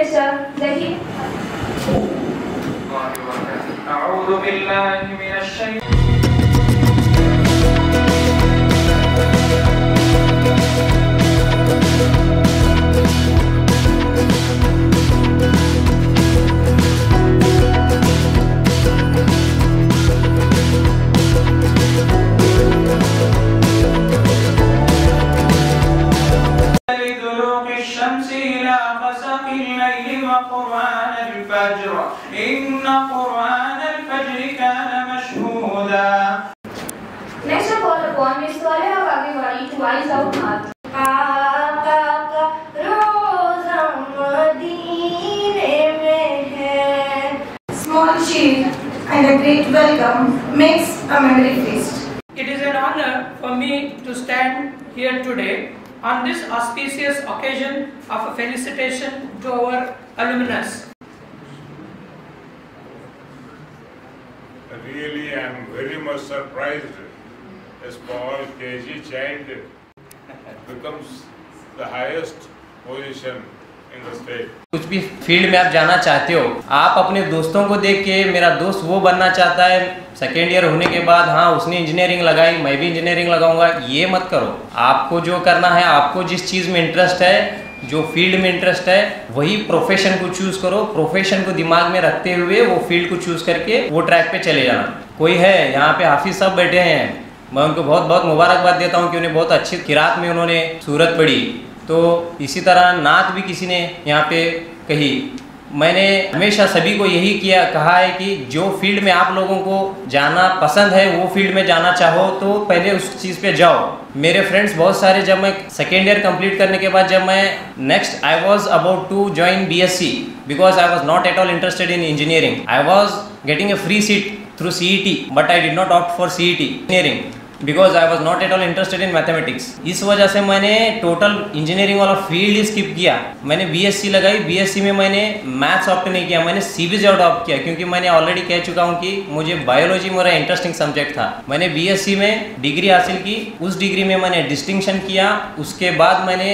Mr. Zahid. أعوذ بالله من الشيطان لدلوق الشمس إلى غسق الليل وقرآن الفجر إن قرآن الفجر كان مشهودا. Next of all upon Miss Saleha Bagewali to Eyes Out Math. Small cheer and a great welcome makes a memory feast. It is an honor for me to stand here today on this auspicious occasion of a felicitation to our alumnus. Really, I am very much surprised as Paul KG child becomes the highest position in the state. कुछ भी field में आप जाना चाहते हो, आप अपने दोस्तों को देख के मेरा दोस्त वो बनना चाहता है सेकेंड ईयर होने के बाद, हाँ उसने इंजीनियरिंग लगाई मैं भी इंजीनियरिंग लगाऊंगा, ये मत करो। आपको जो करना है, आपको जिस चीज़ में इंटरेस्ट है, जो फील्ड में इंटरेस्ट है, वही प्रोफेशन को चूज करो। प्रोफेशन को दिमाग में रखते हुए वो फील्ड को चूज करके वो ट्रैक पे चले जाना। कोई है यहाँ पे हाफिज साहब बैठे हैं, मैं उनको बहुत बहुत मुबारकबाद देता हूँ कि उन्हें बहुत अच्छी किरात में उन्होंने सूरत पढ़ी। तो इसी तरह नात भी किसी ने यहाँ पे कही। मैंने हमेशा सभी को यही कहा है कि जो फील्ड में आप लोगों को जाना पसंद है, वो फील्ड में जाना चाहो तो पहले उस चीज़ पे जाओ। मेरे फ्रेंड्स बहुत सारे, जब मैं सेकेंड ईयर कंप्लीट करने के बाद जब मैं next I was about to join BSc because I was not at all interested in engineering. I was getting a free seat through CET but I did not opt for CET engineering because I was not at all interested in mathematics. इस वजह से मैंने total engineering वाला field ही skip किया। मैंने BSc लगाई, BSc में मैंने मैथ्स ऑप्ट नहीं किया, मैंने CBSE ऑप्ट किया क्योंकि मैंने ऑलरेडी कह चुका हूँ कि मुझे बायोलॉजी मेरा इंटरेस्टिंग सब्जेक्ट था। मैंने BSc में डिग्री हासिल की, उस डिग्री में मैंने डिस्टिंक्शन किया। उसके बाद मैंने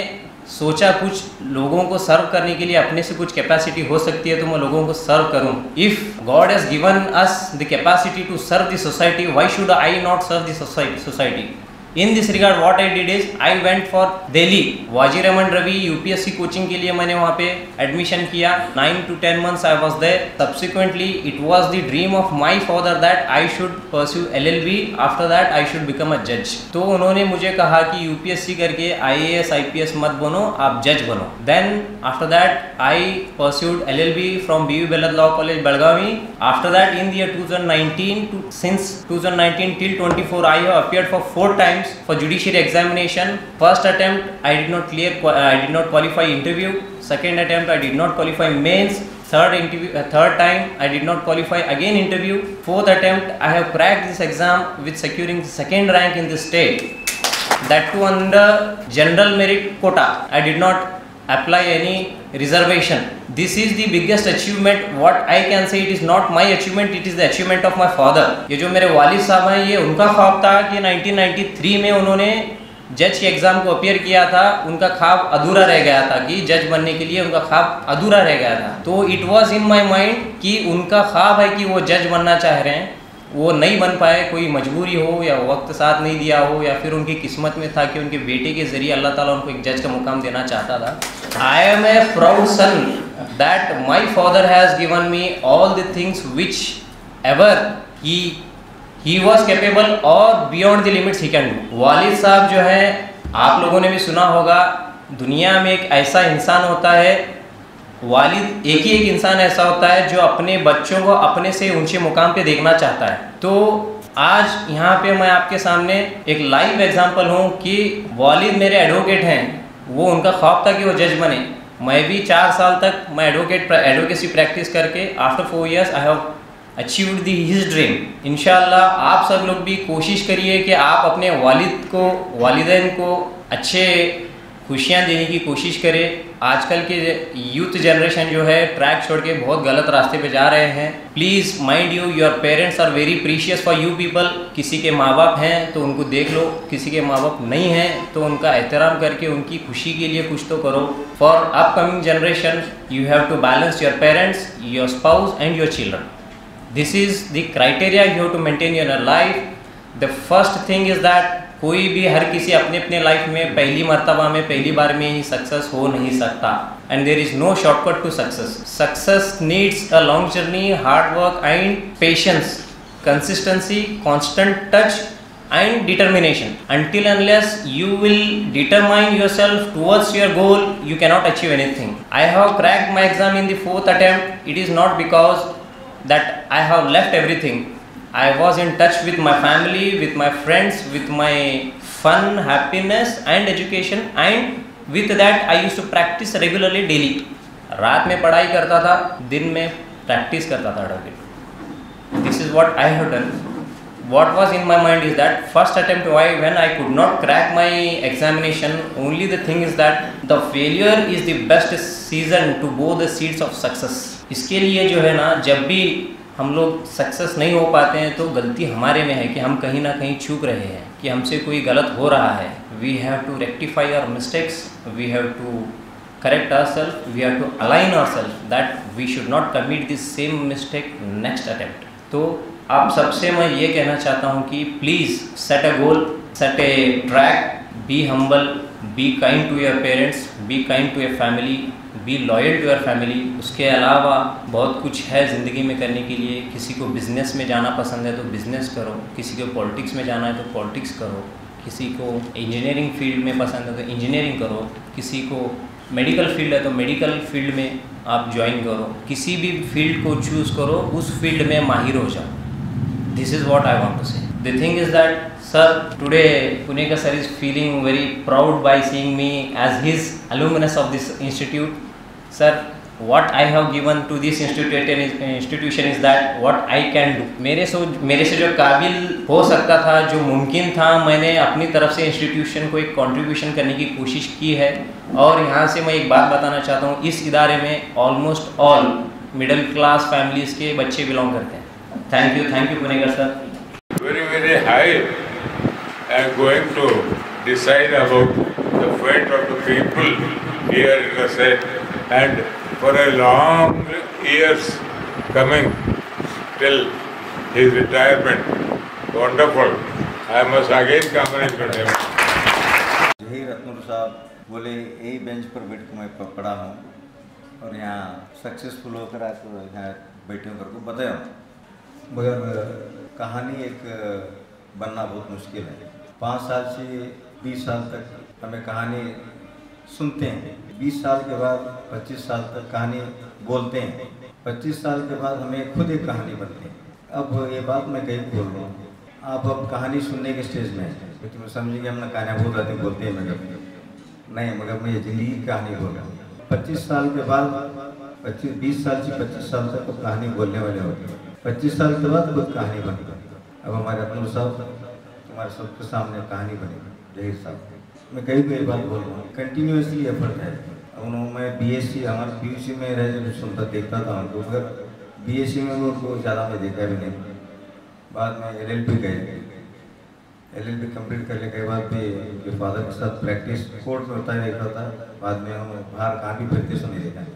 सोचा कुछ लोगों को सर्व करने के लिए अपने से कुछ कैपेसिटी हो सकती है तो मैं लोगों को सर्व करूं। If God has given us the capacity to serve the society, why should I not serve the society? In this regard what I did is I went for Delhi. Wazir Rahman Ravi UPSC coaching के लिए मैंने वहाँ पे admission किया। 9 to 10 months I was there. Subsequently it was the dream of my father that I should pursue LLB. After that I should become a judge. तो उन्होंने मुझे कहा कि UPSC करके IAS IPS मत बनो, आप जज बनो। Then after that I pursued LLB from BV Belad Law College Belgavi. After that in the year 2019 since 2019 till 24 I have appeared for 4 times for judiciary examination. First attempt I did not clear, I did not qualify interview. Second attempt I did not qualify mains. Third time I did not qualify again interview. Fourth attempt I have cracked this exam with securing the second rank in the state. That too under general merit quota. I did not apply any reservation. This is the biggest achievement. What I can say, it is not my achievement, it is the achievement of my father. ये जो मेरे वालिद साहब हैं, ये उनका ख्वाब था कि 1993 में उन्होंने जज के एग्जाम को अपियर किया था। उनका ख्वाब अधूरा रह गया था कि जज बनने के लिए उनका ख्वाब अधूरा रह गया था। तो it was in my mind कि उनका ख्वाब है कि वो जज बनना चाह रहे हैं, वो नहीं बन पाए, कोई मजबूरी हो या वक्त साथ नहीं दिया हो या फिर उनकी किस्मत में था कि उनके बेटे के जरिए अल्लाह ताला उनको एक जज का मुकाम देना चाहता था। I am a proud son that my father has given me all the things which ever he was capable और beyond the limits he can do. वालिद साहब जो है, आप लोगों ने भी सुना होगा, दुनिया में एक ऐसा इंसान होता है, वालिद एक ही एक इंसान ऐसा होता है जो अपने बच्चों को अपने से ऊंचे मुकाम पे देखना चाहता है। तो आज यहाँ पे मैं आपके सामने एक लाइव एग्जांपल हूँ कि वालिद मेरे एडवोकेट हैं, वो उनका ख्वाब था कि वो जज बने। मैं भी 4 साल तक मैं एडवोकेसी प्रैक्टिस करके after 4 years I have achieved the his dream. इंशाल्लाह आप सब लोग भी कोशिश करिए कि आप अपने वालिदैन को अच्छे खुशियाँ देने की कोशिश करें। आजकल के यूथ जनरेशन जो है ट्रैक छोड़ के बहुत गलत रास्ते पे जा रहे हैं। Please mind you, your parents are very precious for you people. किसी के माँ बाप हैं तो उनको देख लो, किसी के माँ बाप नहीं हैं तो उनका एहतराम करके उनकी खुशी के लिए कुछ तो करो। For upcoming generation you have to balance your parents, your spouse and your children. This is the criteria you have to maintain your life. The first thing is that कोई भी हर किसी अपने अपने लाइफ में पहली मर्तबा में पहली बार में ही सक्सेस हो नहीं सकता। And there is no shortcut to success. Success needs a long journey, hard work and patience, consistency, constant touch and determination. Until unless you will determine yourself towards your goal, you cannot achieve anything. I have cracked my exam in the 4th attempt. It is not because that I have left everything. I was in touch with my family, with my friends, with my fun, happiness and education, and with that I used to practice regularly daily. रात में पढ़ाई करता था, दिन में practice करता था daily. This is what I have done. What was in my mind is that first attempt when I could not crack my examination, only the thing is that the failure is the best season to bow the seeds of success. इसके लिए जो है ना, जब भी हम लोग success नहीं हो पाते हैं तो गलती हमारे में है कि हम कहीं ना कहीं चूक रहे हैं, कि हमसे कोई गलत हो रहा है। We have to rectify our mistakes, we have to correct ourself, we have to align ourself that we should not commit this same mistake next attempt. तो आप सबसे मैं ये कहना चाहता हूँ कि please set a goal, set a track, be humble, be kind to your parents, be kind to your family, be loyal to your family. उसके अलावा बहुत कुछ है ज़िंदगी में करने के लिए। किसी को बिज़नेस में जाना पसंद है तो बिज़नेस करो, किसी को पॉलिटिक्स में जाना है तो पॉलिटिक्स करो, किसी को इंजीनियरिंग फील्ड में पसंद है तो इंजीनियरिंग करो, किसी को मेडिकल फील्ड है तो मेडिकल फील्ड में आप ज्वाइन करो। किसी भी फील्ड को चूज़ करो, उस फील्ड में माहिर हो जाओ। This is what I want to say. The thing is that, sir, today Punekar sir is feeling very proud by seeing me as his alumnus of this institute. Sir, what I have given to this institution is that what I can do. मेरे से जो काबिल हो सकता था, जो मुमकिन था, मैंने अपनी तरफ से इंस्टीट्यूशन को एक कंट्रीब्यूशन करने की कोशिश की है। और यहाँ से मैं एक बात बताना चाहता हूँ, इस इदारे में almost all middle class families के बच्चे बिलोंग करते हैं। Thank you, Punekar sir. Very, very high and going to decide about the fate of the people here in the state, and for a long years coming till his retirement. Wonderful. I must again congratulate him. Zaheer रत्नूर साहब बोले यही bench पर बैठ के मैं पढ़ा हूँ और यहाँ सक्सेसफुल होकर आपको यहाँ बैठे होकर को बताया, मगर कहानी एक बनना बहुत मुश्किल है। 5 साल से 20 साल तक हमें कहानी सुनते हैं, 20 साल के बाद 25 साल तक कहानी बोलते हैं, 25 साल के बाद हमें खुद एक कहानी बनती है। अब ये बात मैं कहीं बोल रहा हूँ, आप अब कहानी सुनने के स्टेज में हैं, क्योंकि मैं समझिए हम ना कहानियाँ बहुत आती बोलते हैं, मगर मैं ये ज़िंदगी की कहानी बोल रहा हूँ। 25 साल के बाद 20 साल से 25 साल तक तो कहानी बोलने वाले होते हैं, 25 साल के बाद खुद कहानी बनी। अब हमारे रत्नूर साहब तुम्हारे सबके सामने कहानी बनी। जहीर साहब, मैं कई बात बोल रहा हूँ, कंटिन्यूसली एफर्ट है। उन्होंने मैं बीएससी, हमारे पीयूसी में रह जब सुनता देखता था उनको, मगर बीएससी में उनको ज़्यादा मैं देखा भी नहीं। बाद में एलएलबी गए, एलएलबी कंप्लीट करने के बाद भी उनके फादर के साथ प्रैक्टिस कोर्ट में होता ही देखता था। बाद में हम बाहर कहाँ भी फिरते सुने देखा,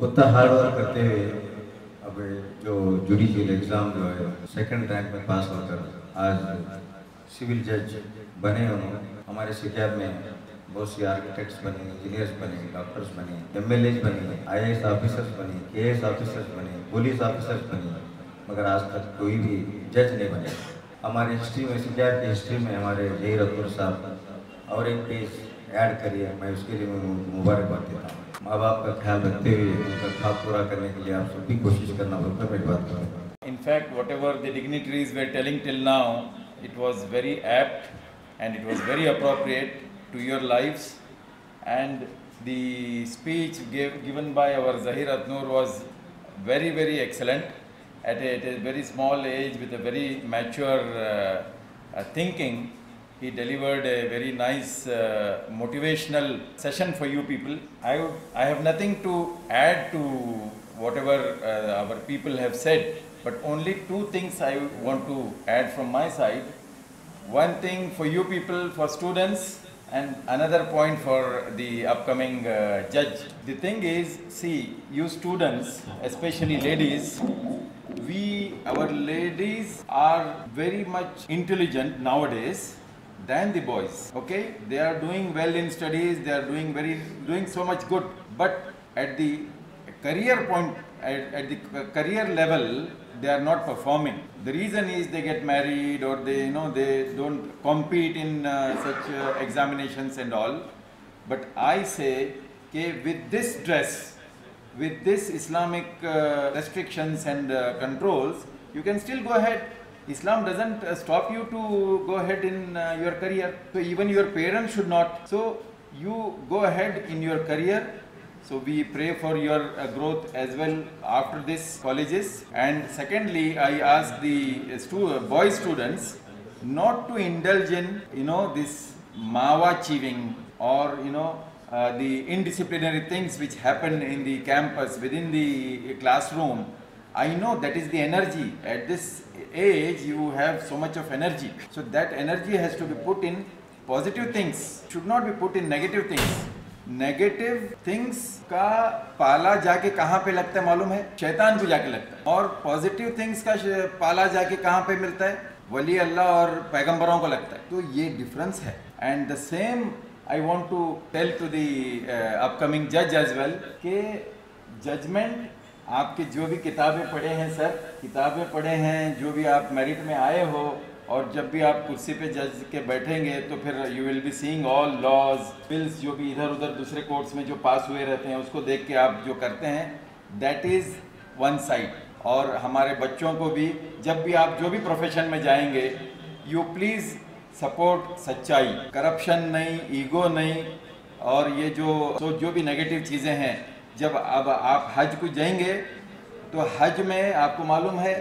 उतना हार्ड वर्क करते हुए अब जो जुडिशियल एग्ज़ाम जो है 2nd रैंक में पास होकर आज सिविल जज बने। उन्होंने हमारे सिक्याब में बहुत सी आर्किटेक्ट्स बने, इंजीनियर्स बने, डॉक्टर्स बने, एमएलएज बने, आईएएस ऑफिसर्स बने, केएएस ऑफिसर्स बने, पुलिस ऑफिसर्स बने, मगर आज तक कोई भी जज नहीं बने। हमारी हिस्ट्री में, सिक्याब की हिस्ट्री में हमारे जहीर रत्नूर साहब और एक पेज ऐड करिए, मैं उसके लिए मुबारकबाद देता हूँ। माँ बाप का ख्याल रखते हुए उनका ख्वाब पूरा करने के लिए आप सभी कोशिश करना होगा, मेरी बात करूँगा। In fact, whatever the dignitaries were telling till now, it was very apt and it was very appropriate to your lives, and the speech given by our Zahir Ratnoor was very, very excellent at a very small age with a very mature thinking. He delivered a very nice motivational session for you people. I have nothing to add to whatever our people have said, but only two things I want to add from my side. One thing for you people, for students, and another point for the upcoming judge. The thing is, see, you students, especially ladies, our ladies are very much intelligent nowadays than the boys. Okay, they are doing well in studies, they are doing so much good, but at the career point, at the career level, they are not performing. The reason is they get married, or they don't compete in such examinations and all. But I say, okay, with this dress, with this Islamic restrictions and controls, you can still go ahead. Islam doesn't stop you to go ahead in your career. So even your parents should not. So you go ahead in your career. So we pray for your growth as well after this colleges. And secondly, I ask the boy students not to indulge in this mawa achieving, or the indisciplinary things which happen in the campus, within the classroom. I know that is the energy. At this age, you have so much of energy. So that energy has to be put in positive things, should not be put in negative things. Negative things का पाला जाके कहाँ पे लगता है मालूम है? शैतान को जाके लगता है. और positive things का पाला जाके कहाँ पे मिलता है? वली अल्लाह और पैगंबरों को लगता है. तो ये difference है. And the same I want to tell to the upcoming judge as well कि judgment, आपके जो भी किताबें पढ़े हैं सर, किताबें पढ़े हैं, जो भी आप मेरिट में आए हो, और जब भी आप कुर्सी पे जज के बैठेंगे तो फिर you will be seeing all laws, bills जो भी इधर उधर दूसरे कोर्ट्स में जो पास हुए रहते हैं, उसको देख के आप जो करते हैं, दैट इज़ वन साइड. और हमारे बच्चों को भी, जब भी आप जो भी प्रोफेशन में जाएंगे, यू प्लीज़ सपोर्ट सच्चाई, करप्शन नहीं, ईगो नहीं, और ये जो भी नेगेटिव चीज़ें हैं. जब अब आप हज को जाएंगे तो हज में आपको मालूम है,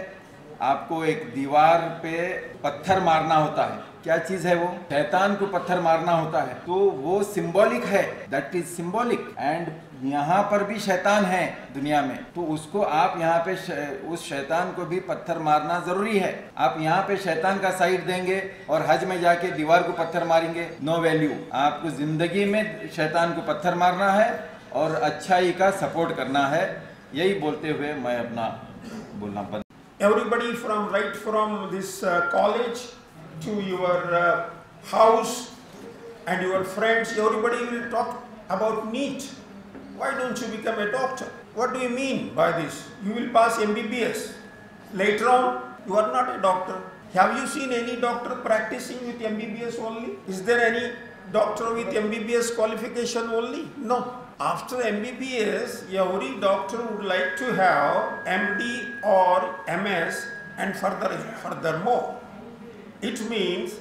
आपको एक दीवार पे पत्थर मारना होता है. क्या चीज़ है वो? शैतान को पत्थर मारना होता है. तो वो सिंबॉलिक है, दैट इज सिंबॉलिक. एंड यहाँ पर भी शैतान है दुनिया में, तो उसको आप यहाँ पे उस शैतान को भी पत्थर मारना ज़रूरी है. आप यहाँ पे शैतान का साइड देंगे और हज में जाके दीवार को पत्थर मारेंगे, नो वैल्यू. आपको ज़िंदगी में शैतान को पत्थर मारना है और अच्छाई का सपोर्ट करना है. यही बोलते हुए मैं अपना बोलना बंद. Everybody right from this college to your house and your friends, everybody will talk about NEET. Why don't you become a doctor? What do you mean by this? You will pass MBBS. Later on, you are not a doctor. Have you seen any doctor practicing with MBBS only? Is there any doctor with MBBS qualification only? No. After MBBS, every doctor would like to have MD or MS and furthermore. It means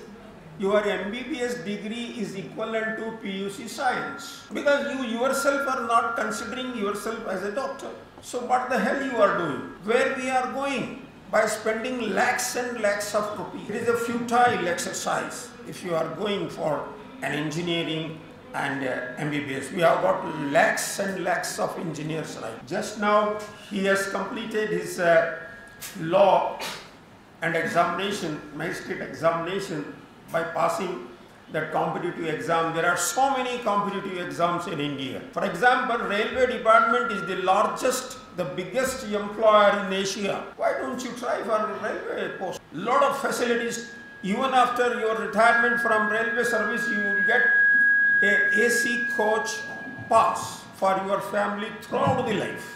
your MBBS degree is equivalent to PUC science, because you yourself are not considering yourself as a doctor. So what the hell you are doing? Where we are going? By spending lakhs and lakhs of rupees. It is a futile exercise if you are going for an engineering and MBBS. We have got lakhs and lakhs of engineers right. Just now he has completed his law and examination, magistrate examination, by passing that competitive exam. There are so many competitive exams in India. For example, Railway Department is the largest, the biggest employer in Asia. Why don't you try for a railway post? Lot of facilities. Even after your retirement from railway service, you will get a AC coach pass for your family throughout the life.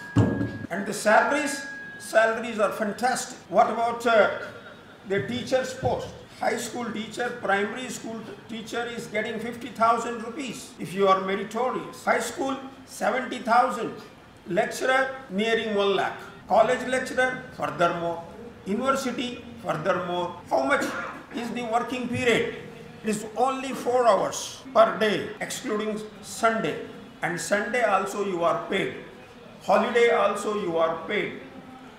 And the salaries are fantastic. What about the teacher's post? High school teacher, primary school teacher is getting 50,000 rupees if you are meritorious. High school, 70,000. Lecturer, nearing 1 lakh. College lecturer, furthermore. University, furthermore. How much is the working period? It is only 4 hours per day, excluding Sunday. And Sunday also you are paid. Holiday also you are paid.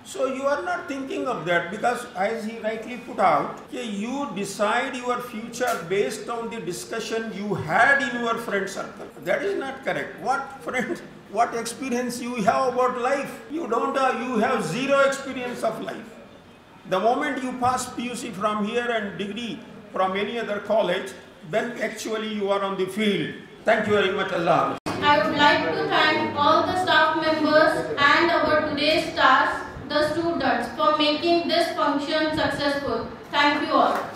So you are not thinking of that, because as he rightly put out, you decide your future based on the discussion you had in your friend circle. That is not correct. What friend, what experience you have about life? You don't have, you have zero experience of life. The moment you pass PUC from here and degree from any other college, then actually you are on the field. Thank you very much, Allah. I would like to thank all the staff members and our today's stars, the students, for making this function successful. Thank you all.